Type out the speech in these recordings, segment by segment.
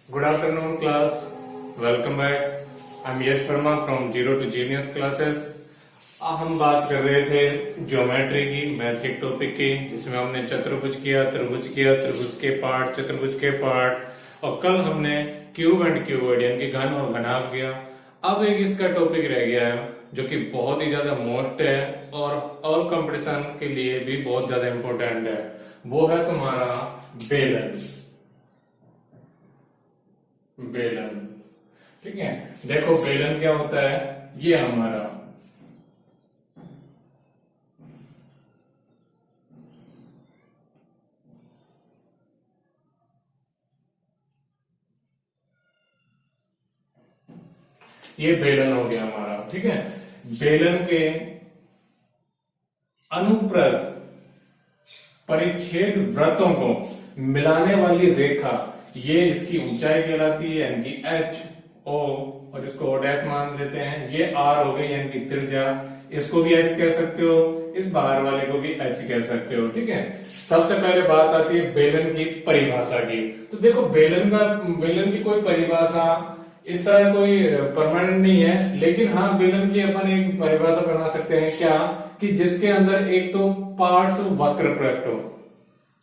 Good afternoon, class. Welcome back. I'm Yash Verma from Zero to Genius classes. हम बात कर रहे थे ज्योमेट्री की, मैथ के टॉपिक की, जिसमें हमने चतुर्भुज किया, त्रिभुज किया, त्रिभुज के पार्ट, चतुर्भुज के पार्ट, और कल हमने क्यूब एंड क्यूबॉइड यानी कि घन और घनाभ किया। अब एक इसका टॉपिक रह गया है जो कि बहुत ही ज्यादा मोस्ट है और ऑल कंपटीशन के लिए भी बहुत ज्यादा इंपॉर्टेंट है। वो है तुम्हारा बेलन। बेलन, ठीक है। देखो बेलन क्या होता है, ये हमारा ये बेलन हो गया हमारा, ठीक है। बेलन के अनुप्रस्थ परिच्छेद वृत्तों को मिलाने वाली रेखा, ये इसकी ऊंचाई कहलाती है यानी कि एच ओ, और इसको ओ डैश मान लेते हैं। ये आर हो गई यानी कि त्रिज्या, इसको भी एच कह सकते हो, इस बाहर वाले को भी एच कह सकते हो, ठीक है। सबसे पहले बात आती है बेलन की परिभाषा की। तो देखो बेलन की कोई परिभाषा इस तरह कोई परमानेंट नहीं है, लेकिन हाँ बेलन की अपन एक परिभाषा बना सकते हैं क्या, कि जिसके अंदर एक तो पार्श्व वक्र पृष्ठ हो,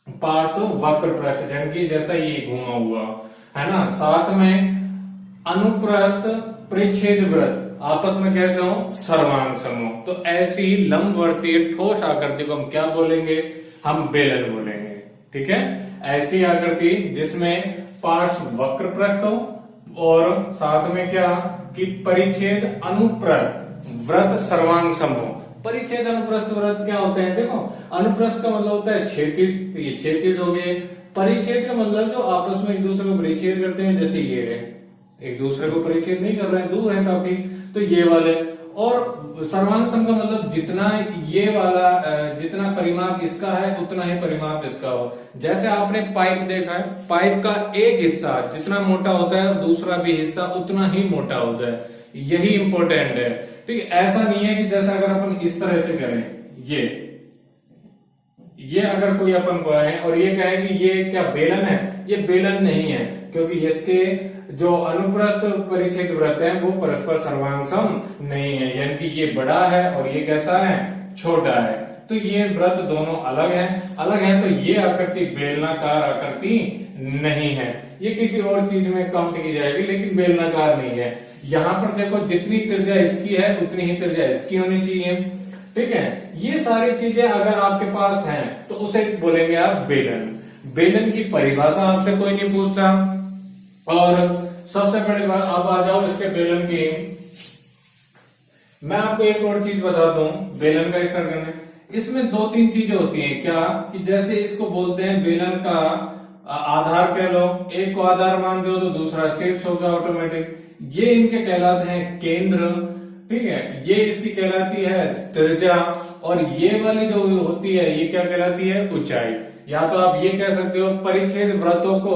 पार्श्व वक्र पृष्ठ जबकि जैसा ये घूमा हुआ है ना, साथ में अनुप्रस्थ परिच्छेद वृत्त आपस में कैसे हो, सर्वांग समूह। तो ऐसी लंबवर्तीय ठोस आकृति को हम क्या बोलेंगे, हम बेलन बोलेंगे, ठीक है। ऐसी आकृति जिसमें पार्श्व वक्र पृष्ठ हो और साथ में क्या कि परिच्छेद अनुप्रस्थ वृत्त सर्वांग समूह। परिच्छेद अनुप्रस्थ वृत्त क्या होते हैं, देखो अनुप्रस्थ का मतलब होता है क्षैतिज, ये क्षैतिज हो गए। परिच्छेद का मतलब जो आपस में एक दूसरे को परिच्छेद करते हैं, जैसे ये है, एक दूसरे को परिच्छेद नहीं कर रहे हैं, दूर है काफी, तो ये वाले। और सर्वांग सम का मतलब जितना ये वाला जितना परिमाप इसका है उतना ही परिमाप इसका हो। जैसे आपने पाइप देखा है, पाइप का एक हिस्सा जितना मोटा होता है दूसरा भी हिस्सा उतना ही मोटा होता है, यही इंपॉर्टेंट है, ठीक है। ऐसा नहीं है कि जैसा अगर अपन इस तरह से करें, ये अगर कोई अपन को आए और ये कहें कि ये क्या बेलन है, ये बेलन नहीं है, क्योंकि इसके जो अनुप्रस्थ परिच्छेद वृत्त है वो परस्पर सर्वांग सम नहीं है, यानी कि ये बड़ा है और ये कैसा है, छोटा है। तो ये वृत्त दोनों अलग हैं, तो ये आकृति बेलनाकार आकृति नहीं है, ये किसी और चीज में काउंट की जाएगी, लेकिन बेलनाकार नहीं है। यहाँ पर देखो जितनी त्रिज्या इसकी है उतनी ही त्रिज्या इसकी होनी चाहिए, ठीक है। ये सारी चीजें अगर आपके पास हैं तो उसे बोलेंगे आप बेलन। बेलन की परिभाषा आपसे कोई नहीं पूछता। और सबसे बड़ी बात, अब आ जाओ इसके बेलन की, मैं आपको एक और चीज बता दूं बेलन का स्टार्ट करने। इसमें दो तीन चीजें होती हैं क्या, कि जैसे इसको बोलते हैं बेलन का आधार कह लो, एक को आधार मान दो तो दूसरा शीर्ष होगा ऑटोमेटिक। ये इनके कहलाते हैं केंद्र, ठीक है। ये इसकी कहलाती है त्रिज्या, और ये वाली जो होती है ये क्या कहलाती है, ऊंचाई। या तो आप ये कह सकते हो परिच्छेद वृत्तों को,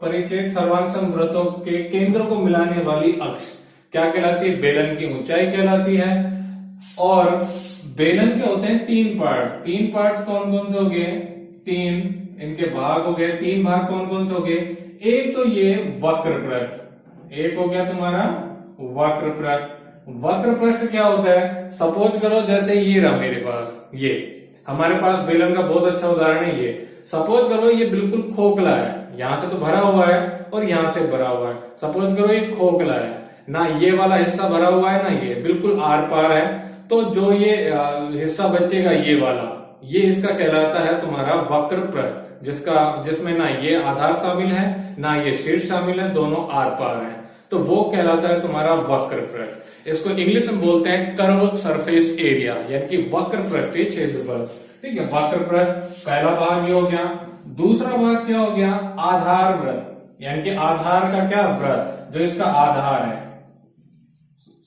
परिच्छेद सर्वांग सम वृत्तों के केंद्र को मिलाने वाली अक्ष क्या कहलाती है, बेलन की ऊंचाई कहलाती है। और बेलन के होते हैं तीन पार्ट्स कौन कौन से हो गए, तीन इनके भाग हो गए। तीन भाग कौन कौन से हो गए, एक तो ये वक्र पृष्ठ, एक हो गया तुम्हारा वक्र पृष्ठ। वक्र पृष्ठ क्या होता है, सपोज करो जैसे ये रहा मेरे पास, ये हमारे पास बेलन का बहुत अच्छा उदाहरण है। ये सपोज करो ये बिल्कुल खोखला है, यहां से तो भरा हुआ है और यहां से भरा हुआ है। सपोज करो ये खोखला है, ना ये वाला हिस्सा भरा हुआ है ना ये, बिल्कुल आर पार है। तो जो ये हिस्सा बचेगा ये वाला, ये इसका कहलाता है तुम्हारा वक्र पृष्ठ, जिसमें ना ये आधार शामिल है ना ये शीर्ष शामिल है, दोनों आर पार है, तो वो कहलाता है तुम्हारा वक्र पृष्ठ। इसको इंग्लिश में बोलते हैं कर्व सरफेस एरिया, यानी कि वक्र पृष्ठीय क्षेत्रफल, ठीक है। वक्र पृष्ठ पहला भाग ये हो गया। दूसरा भाग क्या हो गया, आधार वृत्त, यानी कि आधार का क्या वृत्त, जो इसका आधार है,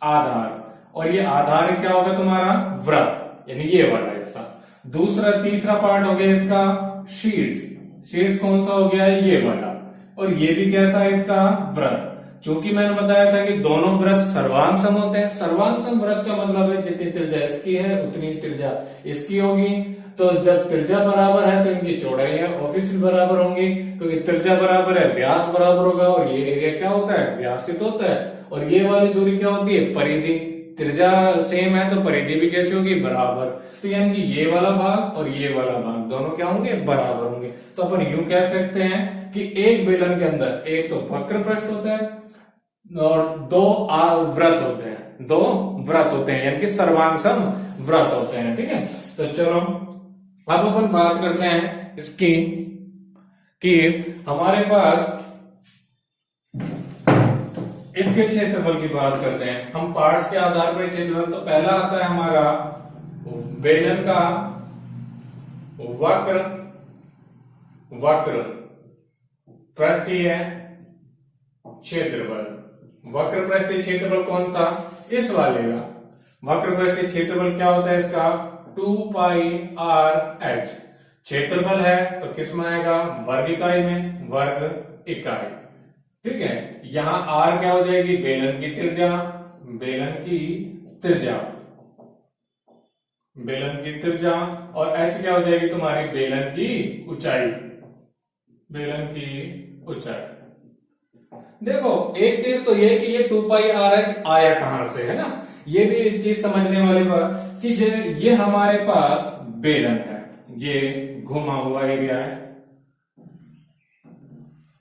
आधार, और ये आधार क्या होगा तुम्हारा वृत्त, यानी ये वाला हिस्सा। तीसरा पार्ट हो गया इसका शीर्ष कौन सा हो गया है, ये वाला, और ये भी कैसा है इसका वृत्त। चूंकि मैंने बताया था कि दोनों वृत्त सर्वांग सम होते हैं। सर्वांग सम वृत्त का मतलब है जितनी त्रिज्या इसकी है उतनी त्रिज्या इसकी होगी। तो जब त्रिज्या बराबर है तो इनकी चौड़ाइयां ऑब्वियसली बराबर होंगी, क्योंकि त्रिज्या बराबर है व्यास बराबर होगा, और ये एरिया क्या होता है, व्यासित होता है। और ये वाली दूरी क्या होती है, परिधि। त्रिज्या सेम है तो परिधि भी कैसी होगी, बराबर। तो यानी कि ये वाला भाग और ये वाला भाग दोनों क्या होंगे, बराबर होंगे। तो अपन यूं कह सकते हैं कि एक बेलन के अंदर एक तो वक्र पृष्ठ होता है और दो वृत्त होते हैं, दो वृत्त होते हैं, यानी कि सर्वांग सम वृत्त होते हैं। ठीक है, तो चलो अब अपन बात करते हैं इसकी कि हमारे पास इसके क्षेत्रफल की बात करते हैं हम पार्ट्स के आधार पर क्षेत्रफल। तो पहला आता है हमारा बेलन का वक्र पृष्ठीय क्षेत्रफल। वक्र पृष्ठीय क्षेत्रफल कौन सा, इस वाले का। वक्र पृष्ठीय क्षेत्रफल क्या होता है इसका, 2 पाई r h। क्षेत्रफल है तो किस में आएगा, वर्ग इकाई में, वर्ग इकाई। ठीक है, यहां r क्या हो जाएगी, बेलन की त्रिज्या, बेलन की त्रिज्या, बेलन की त्रिज्या, और h क्या हो जाएगी तुम्हारी बेलन की ऊंचाई, बेलन की ऊंचाई। देखो एक चीज तो ये कि ये 2 पाई r h आया कहां से, है ना। ये भी एक चीज समझने वाली बात कि ये हमारे पास बेलन है, ये घुमा हुआ एरिया है,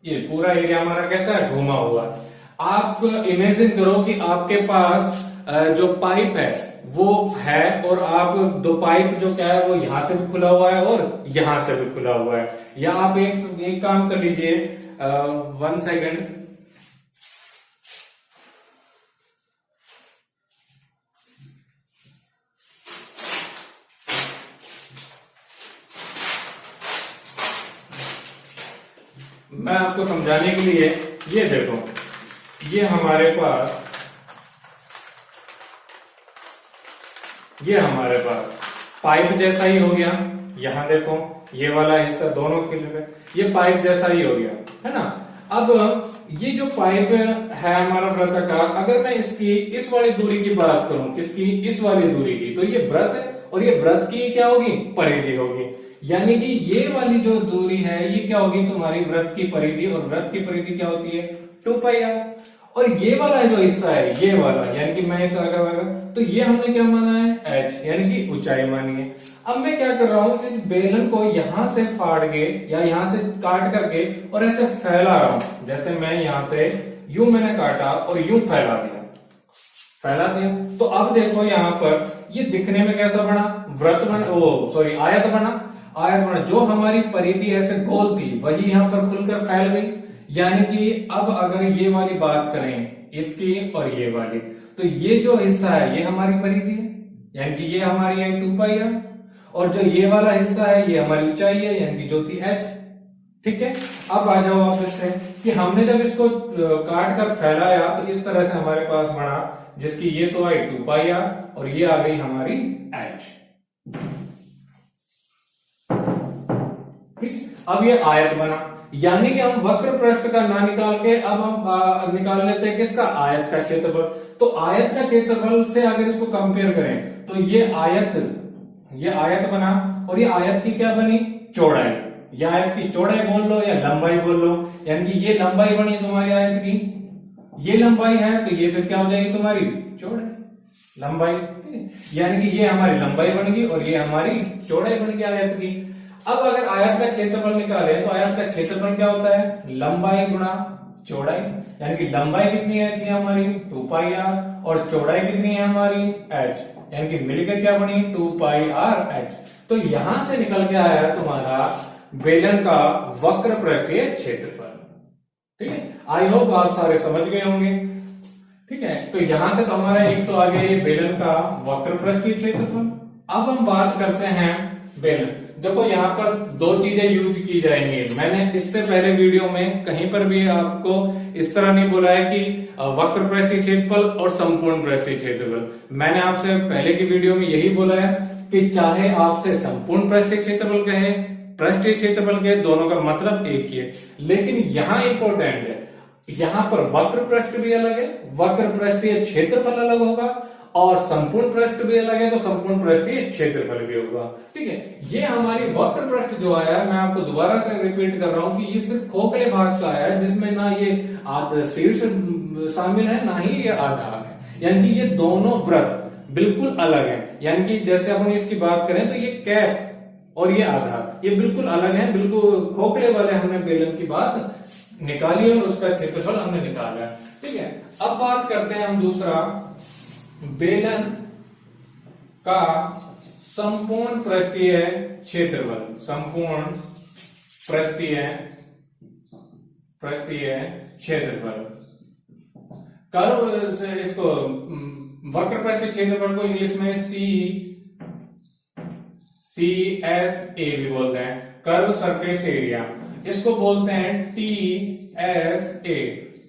ये पूरा एरिया हमारा कैसा है, घुमा हुआ। आप इमेजिन करो कि आपके पास जो पाइप है वो है, और आप दो पाइप जो क्या है वो यहां से भी खुला हुआ है और यहां से भी खुला हुआ है। या आप एक काम कर लीजिए, 1 सेकेंड, मैं आपको समझाने के लिए, ये देखो, ये हमारे पास पाइप जैसा ही हो गया। यहां देखो ये वाला हिस्सा दोनों के लिए ये पाइप जैसा ही हो गया, है ना। अब ये जो पाइप है हमारा वृत्त का, अगर मैं इसकी इस वाली दूरी की बात करूं, किसकी, इस वाली दूरी की, तो ये वृत्त है और ये वृत्त की क्या होगी, परिधि होगी। यानी कि ये वाली जो दूरी है ये क्या होगी, तुम्हारी वृत्त की परिधि, और वृत्त की परिधि क्या होती है, 2 पाई r। और ये वाला जो हिस्सा है, ये वाला, यानी कि मैं इस आगे, तो ये हमने क्या माना है, h, यानी कि ऊंचाई मानी है। अब मैं क्या कर रहा हूं, इस बेलन को यहां से फाड़ के या यहां से काट करके और ऐसे फैला रहा हूं। जैसे मैं यहां से यूं मैंने काटा और यूं फैला दिया। तो अब देखो यहां पर ये दिखने में कैसा बना, वृत्त बना, आयत बना। जो हमारी परिधि ऐसे गोल थी वही यहां पर खुलकर फैल गई। यानी कि अब अगर ये वाली बात करें, इसकी और ये वाली, तो ये जो हिस्सा है ये हमारी परिधि है, यानी कि ये हमारी है 2 पाई r, और जो ये वाला हिस्सा है ये हमारी ऊंचाई है, यानी कि जो थी h। ठीक है, अब आ जाओ वापस से कि हमने जब इसको काट कर फैलाया तो इस तरह से हमारे पास बना, जिसकी ये तो आई 2 पाई r और ये आ गई हमारी h। ठीक, अब ये आयत बना। यानी कि हम वक्र पृष्ठ का ना निकाल के अब हम निकाल लेते हैं किसका, आयत का क्षेत्रफल। तो आयत का क्षेत्रफल से अगर इसको कंपेयर करें तो ये आयत बना, और ये आयत की क्या बनी, चौड़ाई। ये आयत की चौड़ाई बोल लो या लंबाई बोल लो, यानी कि ये लंबाई बनी तुम्हारी आयत की, ये लंबाई है तो ये फिर क्या हो जाएगी तुम्हारी चौड़ाई, लंबाई। यानी कि ये हमारी लंबाई बन गई और ये हमारी चौड़ाई बन गई आयत की। अब अगर आयत का क्षेत्रफल निकाले तो आयत का क्षेत्रफल क्या होता है, लंबाई गुणा चौड़ाई। यानी कि लंबाई कितनी है थी हमारी 2 पाई r, और चौड़ाई कितनी है हमारी h, यानी कि मिलकर क्या बनी 2 पाई r h। तो यहां से निकल के आया तुम्हारा बेलन का वक्र पृष्ठीय क्षेत्रफल। ठीक है, आई होप आप सारे समझ गए होंगे। ठीक है, तो यहां से हमारा एक तो आ गया ये बेलन का वक्र पृष्ठीय क्षेत्रफल। अब हम बात करते हैं बेलन। देखो यहाँ पर 2 चीजें यूज की जाएंगी। मैंने इससे पहले वीडियो में कहीं पर भी आपको इस तरह नहीं बोला है कि वक्र पृष्ठीय क्षेत्रफल और संपूर्ण पृष्ठीय क्षेत्रफल। मैंने आपसे पहले की वीडियो में यही बोला है कि चाहे आपसे संपूर्ण पृष्ठीय क्षेत्रफल कहे, पृष्ठीय क्षेत्रफल कहे, दोनों का मतलब एक ही है। लेकिन यहाँ इंपॉर्टेंट है, यहां पर वक्र पृष्ठ भी अलग है, वक्र पृष्ठीय क्षेत्रफल अलग होगा, और संपूर्ण पृष्ठ भी अलग है तो संपूर्ण पृष्ठीय क्षेत्रफल भी होगा। ठीक है, ये हमारी वक्र पृष्ठ जो आया है, मैं आपको दोबारा से रिपीट कर रहा हूं कि ये सिर्फ खोखले भाग का आया है, जिसमें ना ये शीर्ष शामिल है ना ही ये आधार है, यानी कि ये दोनों वृत्त बिल्कुल अलग है। यानी कि जैसे अपन इसकी बात करें तो ये कैप और ये आधार ये बिल्कुल अलग है, बिल्कुल खोखले वाले हमने बेलन की बात निकाली और उसका क्षेत्रफल हमने निकाला। ठीक है, अब बात करते हैं हम दूसरा, बेलन का संपूर्ण पृष्ठीय क्षेत्रफल, संपूर्ण पृष्ठीय क्षेत्रफल। कर्व से इसको वक्र पृष्ठीय क्षेत्रफल को इंग्लिश में CSA भी बोलते हैं, कर्व सरफेस एरिया। इसको बोलते हैं TSA,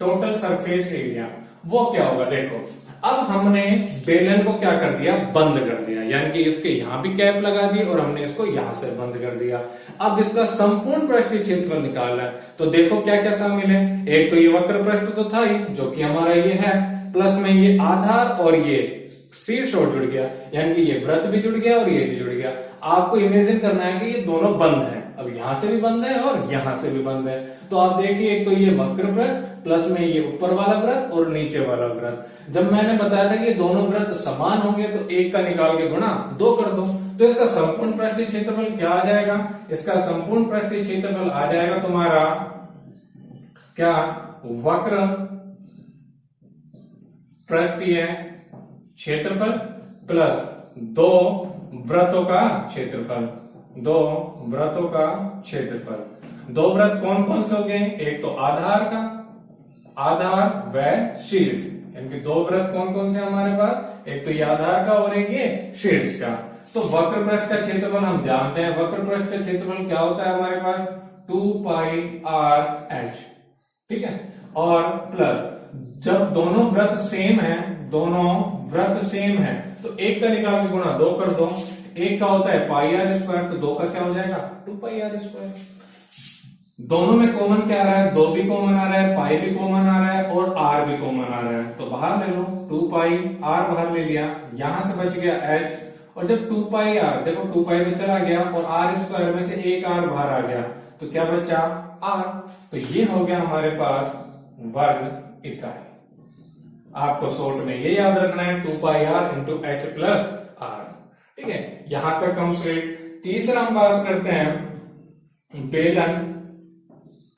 टोटल सरफेस एरिया। वो क्या होगा, देखो अब हमने बेलन को क्या कर दिया, बंद कर दिया, यानी कि इसके यहां भी कैप लगा दी और हमने इसको यहां से बंद कर दिया। अब इसका संपूर्ण पृष्ठीय क्षेत्रफल निकालना है, तो देखो क्या क्या शामिल है। एक तो ये वक्र पृष्ठ तो था ही, जो कि हमारा ये है, प्लस में ये आधार और ये शीर्ष और जुड़ गया, यानी कि ये वृत्त भी जुड़ गया और ये भी जुड़ गया। आपको इमेजिन करना है कि ये दोनों बंद है, अब यहां से भी बंद है और यहां से भी बंद है। तो आप देखिए, एक तो ये वक्र वृत्त प्लस में ये ऊपर वाला वृत्त और नीचे वाला वृत्त। जब मैंने बताया था कि दोनों वृत्त समान होंगे तो एक का निकाल के गुणा 2 कर दो, तो इसका संपूर्ण पृष्ठीय क्षेत्रफल क्या आ जाएगा, इसका संपूर्ण पृष्ठीय क्षेत्रफल आ जाएगा तुम्हारा क्या, वक्र पृष्ठीय क्षेत्रफल प्लस 2 वृत्तों का क्षेत्रफल, 2 वृत्तों का क्षेत्रफल। 2 वृत्त कौन कौन से हो गए, एक तो आधार व शीर्ष, यानी कि 2 वृत्त कौन कौन से हमारे पास, एक तो ये आधार का और एक ये शीर्ष का। तो वक्र पृष्ठ का क्षेत्रफल हम जानते हैं, वक्र पृष्ठ का क्षेत्रफल क्या होता है हमारे पास, 2πRh। ठीक है, और प्लस जब दोनों वृत्त सेम है, दोनों वृत्त सेम है, तो एक का निकाल के गुणा 2 कर दो। एक का होता है πr², तो 2 का क्या हो जाएगा, 2πr²। दोनों में कॉमन क्या आ रहा है, 2 भी कॉमन आ रहा है, पाई भी कॉमन आ रहा है और r भी कॉमन आ रहा है, तो बाहर ले लो, 2πr बाहर ले लिया, यहां से बच गया h, और जब 2πr, देखो 2π तो चला गया और r² में से एक r बाहर आ गया, तो क्या बचा, r। तो ये हो गया हमारे पास वर्ग इकाई। आपको शॉर्ट में ये याद रखना है, 2πr × h + r। ठीक है, यहां तक कंप्लीट। तीसरा हम बात करते हैं बेलन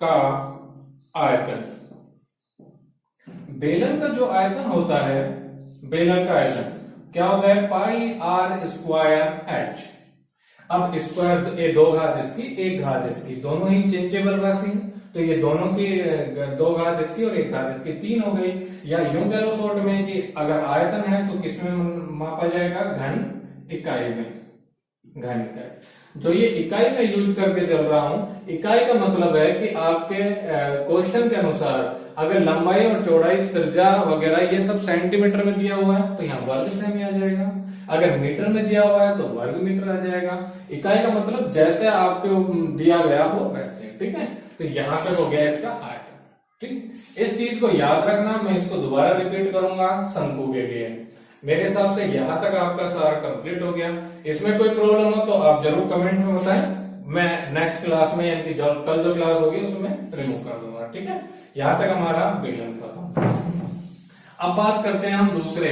का आयतन। बेलन का जो आयतन होता है, बेलन का आयतन क्या होता है, πr²h। अब स्क्वायर, ये 2 घात इसकी 1 घात इसकी, दोनों ही चेंजेबल राशि, तो ये दोनों की 2 घात इसकी और 1 घात इसकी 3 हो गई। या यूं कह लो शॉर्ट में कि अगर आयतन है तो किसमें मापा जाएगा, घन इकाई में, घन इकाई। जो ये इकाई में यूज करके चल रहा हूं, इकाई का मतलब है कि आपके क्वेश्चन के अनुसार अगर लंबाई और चौड़ाई, त्रिज्या वगैरह ये सब सेंटीमीटर में दिया हुआ है तो यहाँ वर्ग सेमी आ जाएगा, अगर मीटर में दिया हुआ है तो वर्ग मीटर आ जाएगा। इकाई का मतलब जैसे आपको दिया गया हो वैसे। ठीक है, तो यहां तक हो गया इसका आयतन। ठीक, इस चीज को याद रखना, मैं इसको दोबारा रिपीट करूंगा शंकु के लिए। मेरे हिसाब से यहां तक आपका सारा कंप्लीट हो गया। इसमें कोई प्रॉब्लम हो तो आप जरूर कमेंट में बताएं, मैं नेक्स्ट क्लास में यानी कि कल जो क्लास होगी उसमें रिमूव कर दूंगा। ठीक है, यहां तक हमारा बेलन खत्म। अब बात करते हैं हम दूसरे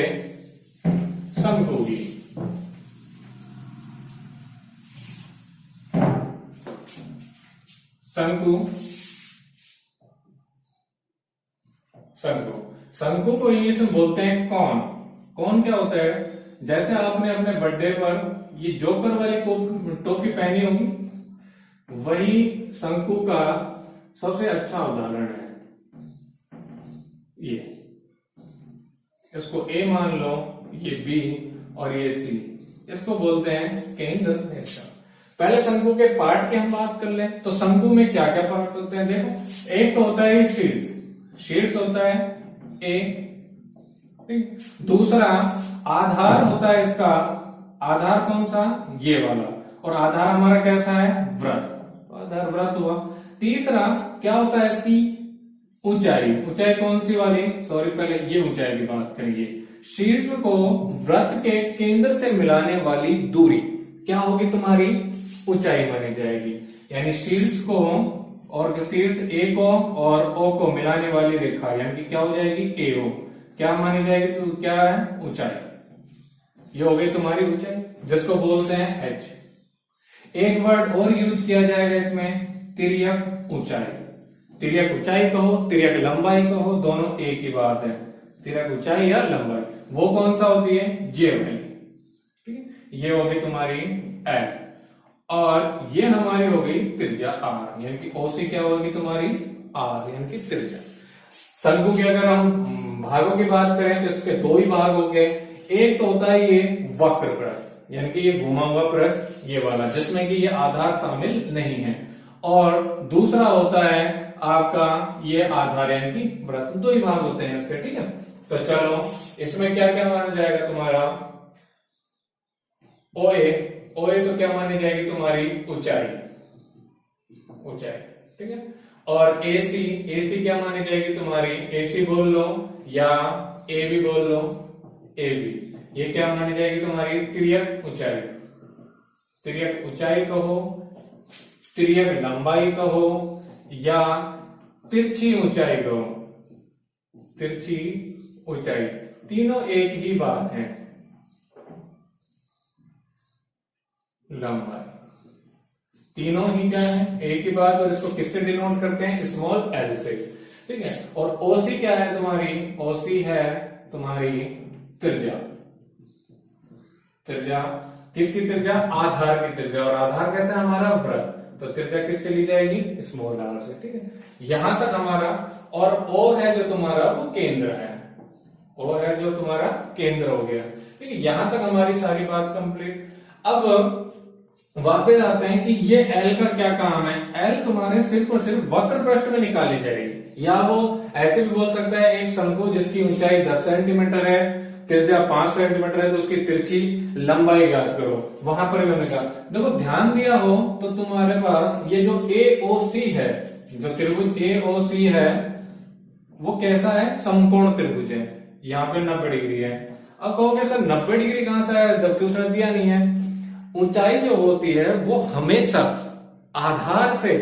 शंकु की। शंकु को इंग्लिश में बोलते हैं कॉन। कौन क्या होता है, जैसे आपने अपने बर्थडे पर ये जोकर वाली टोपी पहनी होगी, वही शंकु का सबसे अच्छा उदाहरण है। ये इसको ए मान लो, ये बी और ये सी, इसको बोलते हैं केंद्र। पहले शंकु के पार्ट की हम बात कर लें तो शंकु में क्या क्या पार्ट होते हैं। देखो, एक तो होता है शीर्ष, शीर्ष होता है ए, दूसरा आधार होता है इसका, आधार कौन सा, ये वाला, और आधार हमारा कैसा है, वृत्त, आधार वृत्त हुआ। तीसरा क्या होता है इसकी ऊंचाई, ऊंचाई कौन सी वाली, सॉरी पहले ये ऊंचाई की बात करेंगे। शीर्ष को वृत्त के केंद्र से मिलाने वाली दूरी क्या होगी तुम्हारी, ऊंचाई मानी जाएगी। यानी शीर्ष को और शीर्ष ए को और ओ को मिलाने वाली रेखा यानी कि क्या हो जाएगी, एओ, क्या मानी जाएगी, तो क्या है, ऊंचाई। ये हो गई तुम्हारी ऊंचाई जिसको बोलते हैं एच। एक वर्ड और यूज किया जाएगा इसमें, तिर्यक ऊंचाई। तिर्यक ऊंचाई कहो, तिर्यक लंबाई कहो, दोनों एक ही बात है। तिर्यक ऊंचाई या लंबाई वो कौन सा होती है, ये वाली, ठीक है। ये हो गई तुम्हारी एल और ये हमारी हो गई त्रिज्या आर, यानी कि ओसी क्या होगी तुम्हारी, आर यानी कि त्रिज्या। शंकु के अगर हम भागों की बात करें तो इसके दो ही भाग हो गए। एक तो होता है ये वक्र पृष्ठ, यानी कि ये घुमा हुआ पृष्ठ ये वाला जिसमें कि ये आधार शामिल नहीं है, और दूसरा होता है आपका ये आधार यानी कि वृत्त। दो ही भाग होते हैं इसके, ठीक है। तो चलो इसमें क्या क्या माना जाएगा तुम्हारा, ओए, ओए तो क्या मानी जाएगी तुम्हारी ऊंचाई, ऊंचाई, ठीक है। और एसी, एसी क्या मानी जाएगी तुम्हारी, एसी बोल लो या ए भी बोल लो, ए बी, ये क्या मानी जाएगी तुम्हारी, तिर्यक ऊंचाई। तिर्यक ऊंचाई कहो, तिर्यक लंबाई कहो या तिरछी ऊंचाई कहो, तिरछी ऊंचाई, तीनों एक ही बात है, लंबाई, तीनों ही क्या है, एक ही बात। और इसको किससे डिनोट करते हैं, स्मॉल एल से, ठीक है। और ओसी क्या है तुम्हारी, ओसी है तुम्हारी त्रिज्या। त्रिज्या किसकी त्रिज्या, आधार की त्रिज्या, और आधार कैसे हमारा वृत्त, तो त्रिज्या किससे ली जाएगी, स्मॉल आर से, ठीक है। यहां तक हमारा, और ओ है जो तुम्हारा वो केंद्र है, ओ है जो तुम्हारा केंद्र हो गया, ठीक है। यहां तक हमारी सारी बात कंप्लीट। अब वापस आते हैं कि ये एल का क्या काम है। एल तुम्हारे सिर्फ और सिर्फ वक्र पृष्ठ में निकाली जाएगी, या वो ऐसे भी बोल सकता है एक शंकु जिसकी ऊंचाई 10 सेंटीमीटर है, त्रिज्या 5 सेंटीमीटर है, तो उसकी तिरछी लंबाई ज्ञात करो, वहां पर मैंने कहा। देखो ध्यान दिया हो तो तुम्हारे पास ये जो एओसी है, जो त्रिभुज एओसी है वो कैसा है, समकोण त्रिभुज है, यहाँ पे 90 डिग्री है। अब कहोगे सर 90 डिग्री कहां से आया, जबकि उसने दिया नहीं है। ऊंचाई जो होती है वो हमेशा आधार से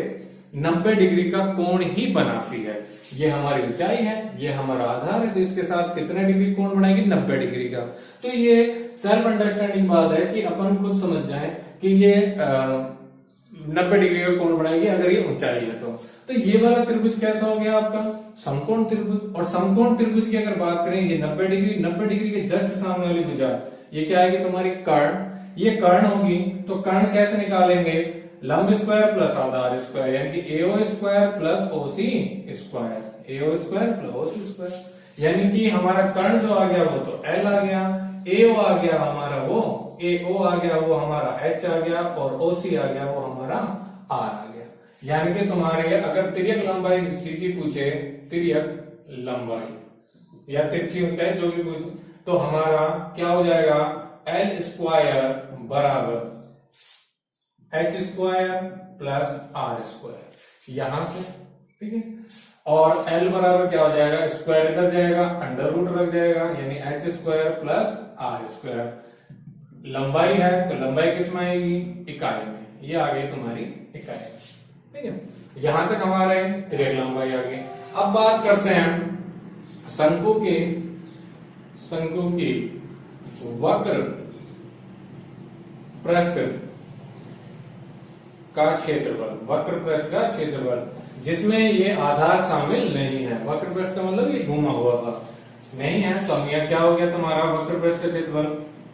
90 डिग्री का कोण ही बनाती है। ये हमारी ऊंचाई है, ये हमारा आधार है, तो इसके साथ कितने डिग्री कोण बनाएगी, 90 डिग्री का। तो ये सेल्फ अंडरस्टैंडिंग बात है कि अपन खुद समझ जाएं कि ये 90 डिग्री का कोण बनाएगी अगर ये ऊंचाई है तो ये वाला त्रिभुज कैसा हो गया आपका, समकोण त्रिभुज। और समकोण त्रिभुज की अगर बात करें, ये 90 डिग्री के जस्ट सामने वाली भुजा, ये क्या आएगी तुम्हारी कर्ण। ये कर्ण होगी, तो कर्ण कैसे निकालेंगे, लंब स्क्वायर प्लस आधार स्क्वायर, यानी कि एओ स्क्वायर प्लस ओसी स्क्वायर, एओ स्क्वायर प्लस ओसी स्क्वायर। यानी कि हमारा कर्ण जो आ गया वो तो एल आ गया, एओ आ गया हमारा वो एओ आ गया, वो हमारा एच आ गया, और ओसी आ गया वो हमारा आर आ गया। यानी कि तुम्हारे अगर तिर्यक लंबाई की पूछे, तिर्यक लंबाई या तिरछी ऊंचाई जो भी पूछे, तो हमारा क्या हो जाएगा, एल स्क्वायर बराबर H square plus R square, यहां से, ठीक है। और एल बराबर क्या हो जाएगा, स्क्वायर इधर जाएगा, अंडर रूट रख जाएगा, यानी H square plus R square. लंबाई है तो लंबाई किस में आएगी, इकाई में, ये आ गई तुम्हारी इकाई, ठीक है। यहां तक हमारे तिर्यक लंबाई आ गई। अब बात करते हैं शंकु की वक्र पृष्ठ का क्षेत्रफल, वक्र पृष्ठ का क्षेत्रफल जिसमें ये आधार शामिल नहीं है। वक्र पृष्ठ का मतलब ये घुमा हुआ भाग नहीं है, तो यह क्या हो गया तुम्हारा वक्र पृष्ठ का क्षेत्रफल,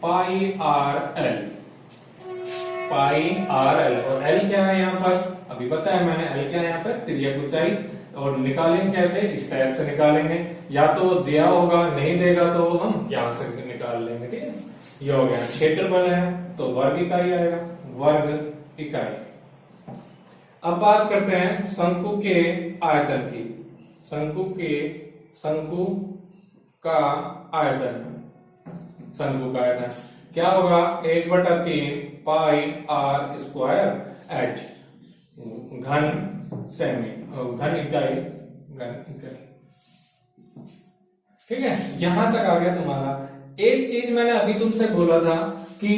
पाई आर एल, पाई आर एल। और एल क्या है यहाँ पर, अभी बताया मैंने, एल क्या है यहाँ पर, तिर्यक ऊंचाई। और निकालेंगे कैसे, इस टाइप से निकालेंगे, या तो वो दिया होगा, नहीं देगा तो हम यहां से निकाल लेंगे, ठीक है। ये हो गया क्षेत्रफल है तो वर्ग इकाई आएगा, वर्ग इकाई। अब बात करते हैं शंकु के आयतन की। शंकु का आयतन, शंकु का आयतन क्या होगा, 1/3 पाई आर स्क्वायर एच, घन सेमी, घन इकाई ठीक है, यहां तक आ गया तुम्हारा। एक चीज मैंने अभी तुमसे बोला था कि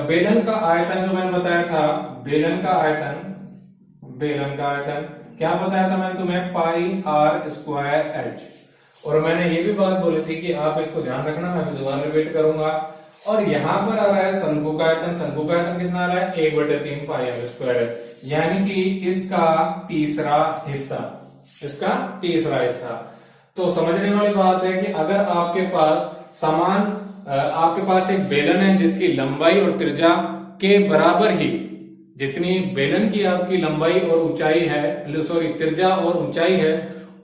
बेलन का आयतन, जो मैंने बताया था बेलन का आयतन क्या बताया था मैंने तुम्हें, पाई आर स्क्वायर एच। और मैंने ये भी बात बोली थी कि आप इसको ध्यान रखना, मैं भी दोबारा रिपीट करूंगा। और यहां पर आ रहा है शंकु का आयतन कितना आ रहा है, 1/3 पाई आर स्क्वायर, यानी कि इसका तीसरा हिस्सा। तो समझने वाली बात है कि अगर आपके पास एक बेलन है जिसकी लंबाई और त्रिज्या के बराबर ही, जितनी बेलन की आपकी लंबाई और ऊंचाई है, त्रिज्या और ऊंचाई है,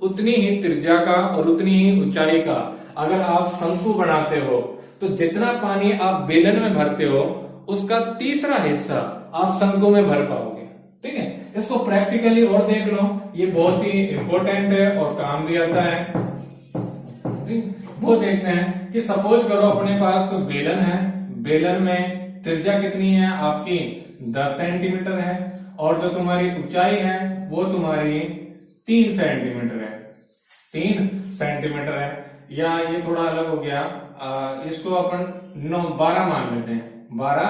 उतनी ही त्रिज्या का और उतनी ही ऊंचाई का अगर आप शंकु बनाते हो, तो जितना पानी आप बेलन में भरते हो उसका तीसरा हिस्सा आप शंकु में भर पाओगे। ठीक है, इसको प्रैक्टिकली और देख लो, ये बहुत ही इंपॉर्टेंट है और काम भी आता है। वो देखते हैं कि सपोज करो अपने पास कोई बेलन है, बेलन में त्रिज्या कितनी है आपकी 10 सेंटीमीटर है, और जो तुम्हारी ऊंचाई है वो तुम्हारी 3 सेंटीमीटर है। या ये थोड़ा अलग हो गया, इसको अपन 12 मान लेते हैं, 12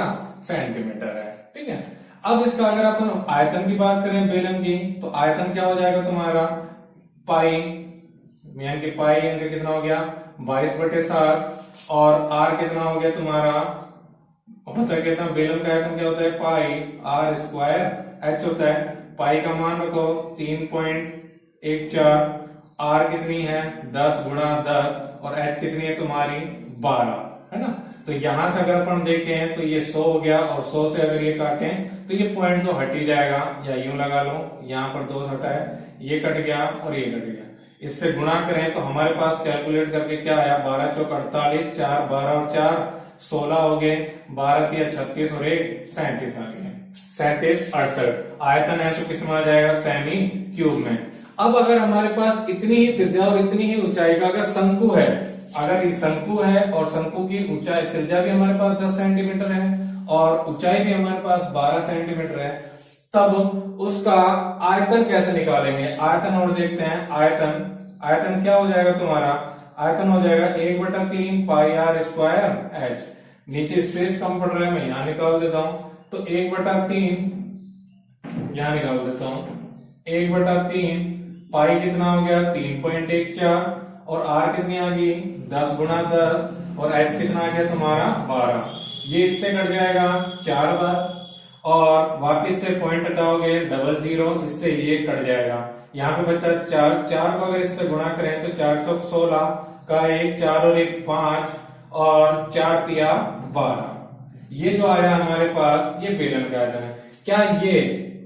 सेंटीमीटर है। ठीक है, अब इसका अगर अपन आयतन की बात करें बेलन की, तो आयतन क्या हो जाएगा तुम्हारा, पाई, यानी कि पाई यानी कितना हो गया 22/7, और आर कितना हो गया तुम्हारा, होता कहता है बेलन का आयतन क्या होता है, पाई आर स्क्वायर एच होता है। पाई का मान रखो 3.14, आर कितनी है 10 × 10, और एच कितनी है तुम्हारी 12, है ना। तो यहां से अगर अपन देखें तो ये 100 हो गया, और 100 से अगर ये काटें तो ये पॉइंट तो हट ही जाएगा, या यूं लगा लो, यहाँ पर 2 हटा है, ये कट गया और ये कट गया। इससे गुणा करें तो हमारे पास कैलकुलेट करके क्या आया, 12 × 4 = 48, 4 12 और 4 16 हो गए, 12 × 36 और 1 37 आ गए, 37 68। आयतन है तो किसमें आ जाएगा, सेमी क्यूब में। अब अगर हमारे पास इतनी ही त्रिज्या और इतनी ही ऊंचाई का अगर शंकु है, और शंकु की ऊंचाई त्रिज्या भी हमारे पास 10 सेंटीमीटर है और ऊंचाई भी हमारे पास 12 सेंटीमीटर है, तब उसका आयतन कैसे निकालेंगे। आयतन और देखते हैं, आयतन क्या हो जाएगा तुम्हारा, आयतन हो जाएगा 1/3 पाई आर स्क्वायर एच। नीचे स्पेस कम पड़ रहा है, मैं यहां निकाल देता हूं, तो 1/3 यहां निकाल देता हूं, 1/3 पाई कितना हो गया 3.14, और आर कितनी आ गई 10 × 10, और एच कितना आ गया तुम्हारा 12। ये इससे कट जाएगा 4 बार, और वापिस से पॉइंट हटाओगे 00, इससे ये कट जाएगा। यहाँ पे बचा 4 को अगर इससे गुणा करें तो 4 × 16 का 1, 4 और 1 5, और 4 × 3 12। ये जो आया हमारे पास ये बेलन का आयतन है। क्या ये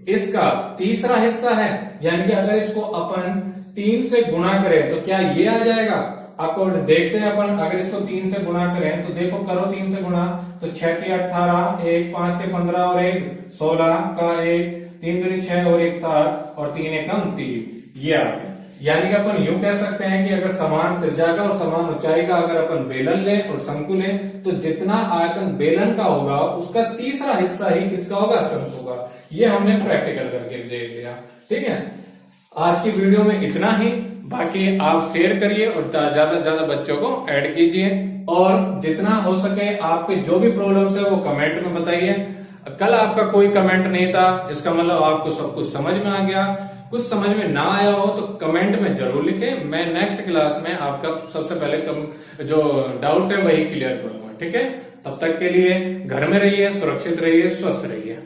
इसका तीसरा हिस्सा है, यानी कि अगर इसको अपन 3 से गुणा करें तो क्या ये आ जाएगा। आपको देखते हैं अपन, अगर इसको 3 से गुणा करें तो देखो, करो 3 से गुणा, तो 6 × 18, 1 5 × 15 और 1 16 का 1, 3 × 6 और 1 7, और 3 × 3 ये आ गया। यानी कि अपन यूं कह सकते हैं कि अगर समान त्रिज्या का और समान ऊंचाई का अगर अपन बेलन लें और शंकु लें, तो जितना आयतन बेलन का होगा उसका तीसरा हिस्सा ही किसका होगा, शंकु का। ये हमने प्रैक्टिकल करके देख लिया। ठीक है, आज की वीडियो में इतना ही। बाकी आप शेयर करिए और ज्यादा से ज्यादा बच्चों को ऐड कीजिए, और जितना हो सके आपके जो भी प्रॉब्लम्स है वो कमेंट में बताइए। कल आपका कोई कमेंट नहीं था, इसका मतलब आपको सब कुछ समझ में आ गया। कुछ समझ में ना आया हो तो कमेंट में जरूर लिखें, मैं नेक्स्ट क्लास में आपका सबसे पहले जो डाउट है वही क्लियर करूंगा। ठीक है, तब तक के लिए घर में रहिए, सुरक्षित रहिए, स्वस्थ रहिए।